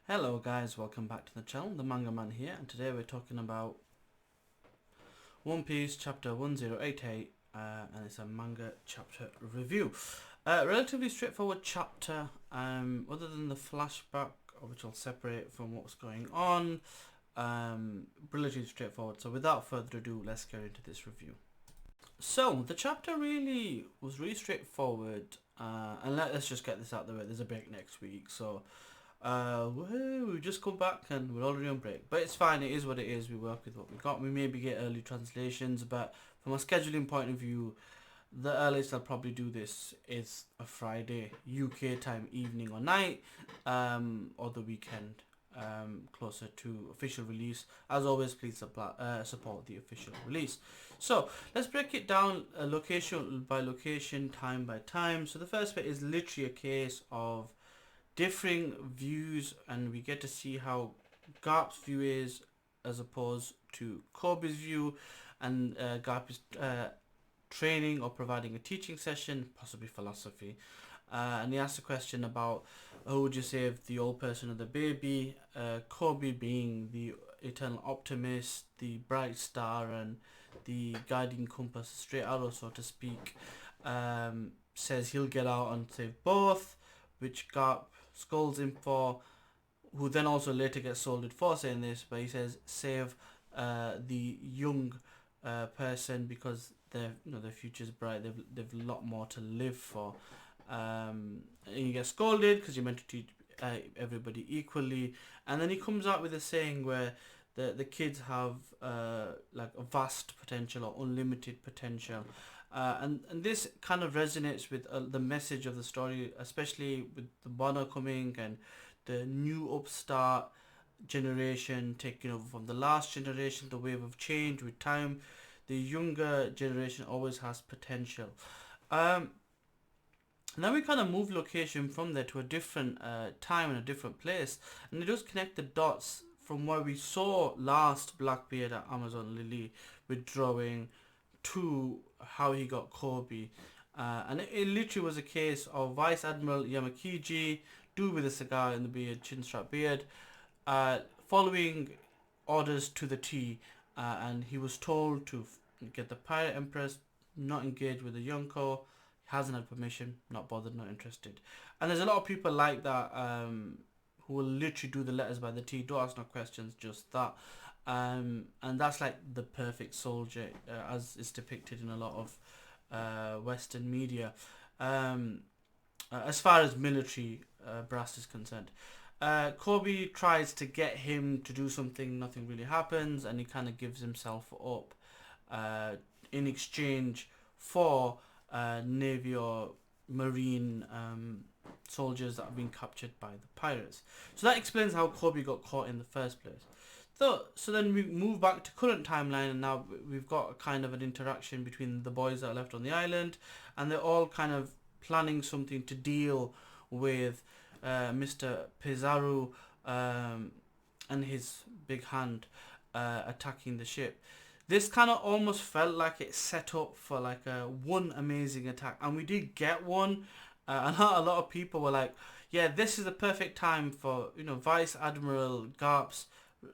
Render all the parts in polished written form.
Hello guys, welcome back to the channel, the Manga Man here, and today we're talking about One Piece chapter 1088, and it's a manga chapter review. Relatively straightforward chapter, other than the flashback, which I'll separate from what's going on. Relatively straightforward, so without further ado, let's get into this review. So, the chapter was really straightforward, and let's just get this out of the way. There's a break next week, so we just come back and we're already on break, but it's fine. It is what it is. We work with what we got. We maybe get early translations, but from a scheduling point of view, the earliest I'll probably do this is a Friday UK time evening or night, or the weekend, closer to official release. As always, please support the official release. So let's break it down location by location, time by time. So the first bit is literally a case of differing views, and we get to see how Garp's view is as opposed to Koby's view, and Garp is training or providing a teaching session, possibly philosophy, and he asks a question about who would you save, the old person or the baby. Koby, being the eternal optimist, the bright star and the guiding compass, straight arrow so to speak, says he'll get out and save both, which Garp scolds him for, who then also later gets scolded for saying this, but he says save the young person because their future's bright. They've a lot more to live for, and he gets scolded because you're meant to treat everybody equally. And then he comes out with a saying where the kids have like a vast potential or unlimited potential. And this kind of resonates with the message of the story, especially with the Bono coming and the new upstart generation taking over from the last generation, the wave of change with time. The younger generation always has potential. Now we kind of move location from there to a different time and a different place, and it does connect the dots from where we saw last Blackbeard at Amazon Lily withdrawing to how he got Koby, and it literally was a case of Vice Admiral Yamakiji, dude with a cigar in the beard, chin strap beard, following orders to the T, and he was told to get the Pirate Empress, not engage with the Yonko. He hasn't had permission, not bothered, not interested. And there's a lot of people like that, who will literally do the letters by the T, don't ask no questions, just that. And that's like the perfect soldier, as is depicted in a lot of Western media, as far as military brass is concerned. Koby tries to get him to do something, nothing really happens, and he kind of gives himself up in exchange for Navy or Marine soldiers that have been captured by the pirates. So that explains how Koby got caught in the first place. So then we move back to current timeline, and now we've got a kind of an interaction between the boys that are left on the island, and they're all kind of planning something to deal with Mr. Pizzaro and his big hand attacking the ship. This kind of almost felt like it's set up for like one amazing attack, and we did get one. And a lot of people were like, yeah, this is the perfect time for Vice Admiral Garp's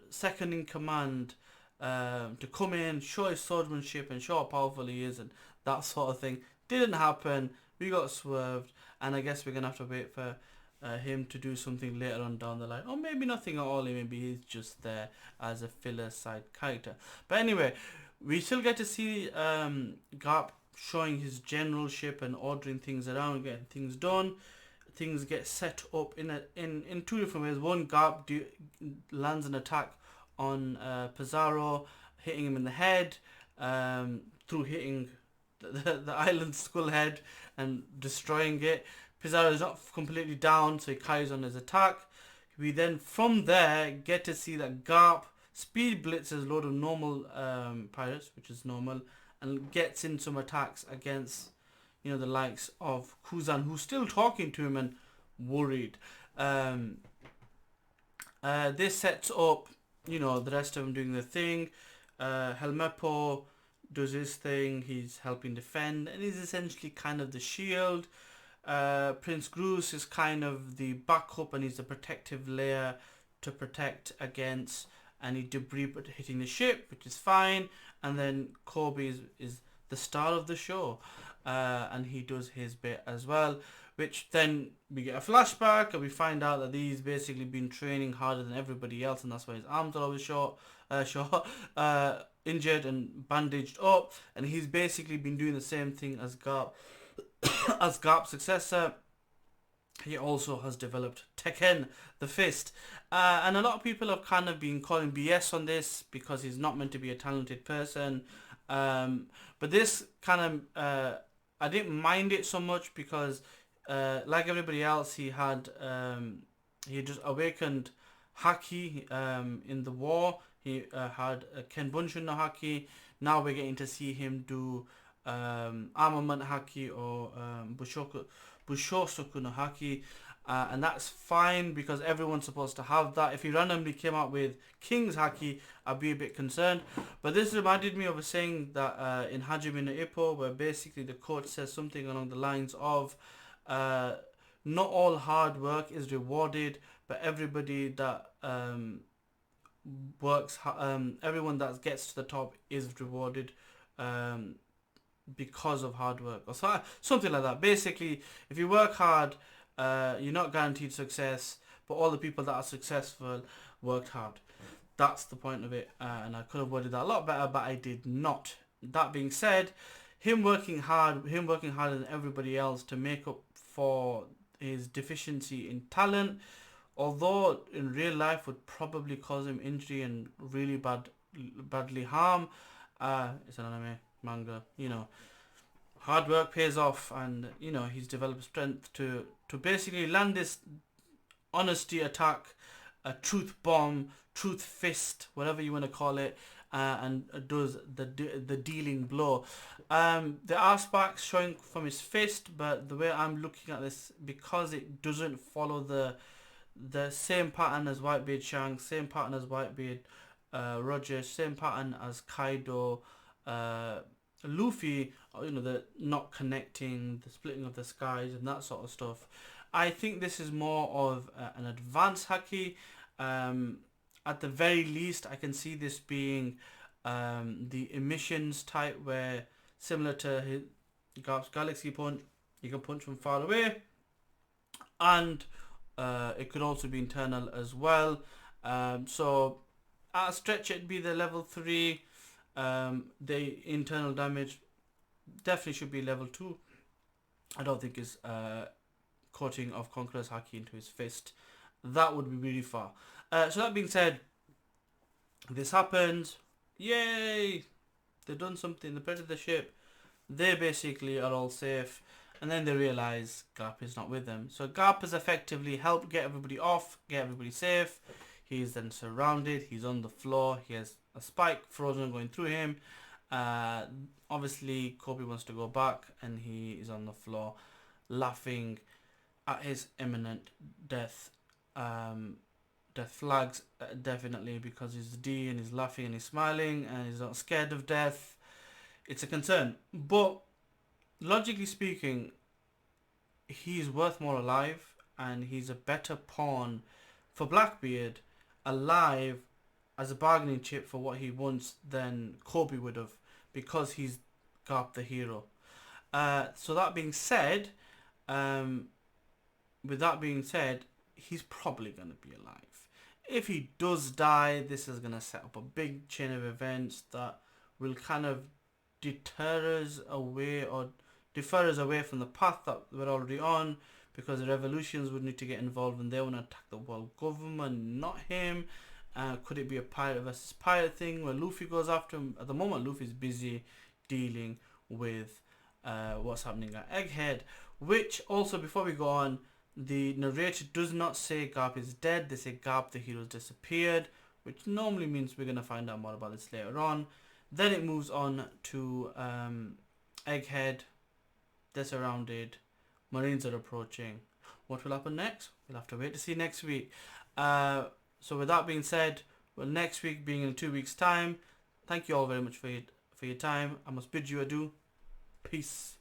second in command to come in, show his swordsmanship and show how powerful he is and that sort of thing. Didn't happen. We got swerved, and I guess we're gonna have to wait for him to do something later on down the line, or maybe nothing at all. Maybe he's just there as a filler side character. But anyway, we still get to see Garp showing his generalship and ordering things around, getting things done. Things get set up in two different ways. One, Garp lands an attack on Pizzaro, hitting him in the head through hitting the island's skull head and destroying it. Pizzaro is not completely down, so he carries on his attack. We then from there get to see that Garp speed blitzes a load of normal pirates, which is normal, and gets in some attacks against the likes of Kuzan, who's still talking to him and worried. This sets up, the rest of them doing their thing. Helmeppo does his thing. He's helping defend, and he's essentially kind of the shield. Prince Groose is kind of the backup, and he's the protective layer to protect against any debris hitting the ship, which is fine. And then Koby is the star of the show, and he does his bit as well, which then we get a flashback and we find out that he's basically been training harder than everybody else, and that's why his arms are always short, injured and bandaged up, and he's basically been doing the same thing as Garp. As Garp's successor, he also has developed Tekken, the fist. And a lot of people have kind of been calling BS on this because he's not meant to be a talented person. But this kind of, I didn't mind it so much because, like everybody else, he just awakened Haki in the war. He had Ken Bunshin no Haki. Now we're getting to see him do Armament Haki or Bushosoku no Haki. And that's fine because everyone's supposed to have that. If he randomly came out with King's Haki, I'd be a bit concerned. But this reminded me of a saying that in Hajime no Ippo, where basically the quote says something along the lines of, not all hard work is rewarded, but everybody that everyone that gets to the top is rewarded because of hard work, or something like that. Basically, if you work hard, you're not guaranteed success, but all the people that are successful worked hard. That's the point of it, and I could have worded that a lot better, but I did not. That being said, him working harder than everybody else to make up for his deficiency in talent, although in real life would probably cause him injury and really badly harm. It's an anime, manga, hard work pays off, and he's developed strength to basically land this honesty attack, a truth bomb, truth fist, whatever you want to call it, and does the dealing blow. There are sparks showing from his fist, but the way I'm looking at this, because it doesn't follow the same pattern as Whitebeard Shanks, same pattern as Whitebeard Roger, same pattern as Kaido, Luffy, the not connecting, the splitting of the skies and that sort of stuff. I think this is more of an advanced haki. At the very least, I can see this being the emissions type, where similar to Garp's Galaxy Punch, you can punch from far away, and it could also be internal as well. So at a stretch, it'd be the level 3. The internal damage definitely should be level 2. I don't think his coating of Conqueror's Haki into his fist, that would be really far. So that being said, this happens. Yay! They've done something. They predated the ship. They basically are all safe. And then they realise Garp is not with them. So Garp has effectively helped get everybody off, get everybody safe. He's then surrounded. He's on the floor. He has a spike frozen going through him. Obviously, Koby wants to go back, and he is on the floor laughing at his imminent death. Death flags, definitely, because he's D and he's laughing and he's smiling and he's not scared of death. It's a concern. But logically speaking, he's worth more alive, and he's a better pawn for Blackbeard alive as a bargaining chip for what he wants than Koby would have, because he's Garp the hero. So that being said, he's probably going to be alive. If he does die, this is going to set up a big chain of events that will kind of defer us away from the path that we're already on, because the revolutions would need to get involved and they want to attack the world government, not him. Could it be a pirate versus pirate thing where Luffy goes after him? At the moment, Luffy's busy dealing with what's happening at Egghead, which also, before we go on, the narrator does not say Garp is dead. They say Garp the hero disappeared, which normally means we're going to find out more about this later on. Then it moves on to Egghead. They're surrounded. Marines are approaching. What will happen next? We'll have to wait to see next week. So with that being said, well, next week being in 2 weeks' time, thank you all very much for your time. I must bid you adieu. Peace.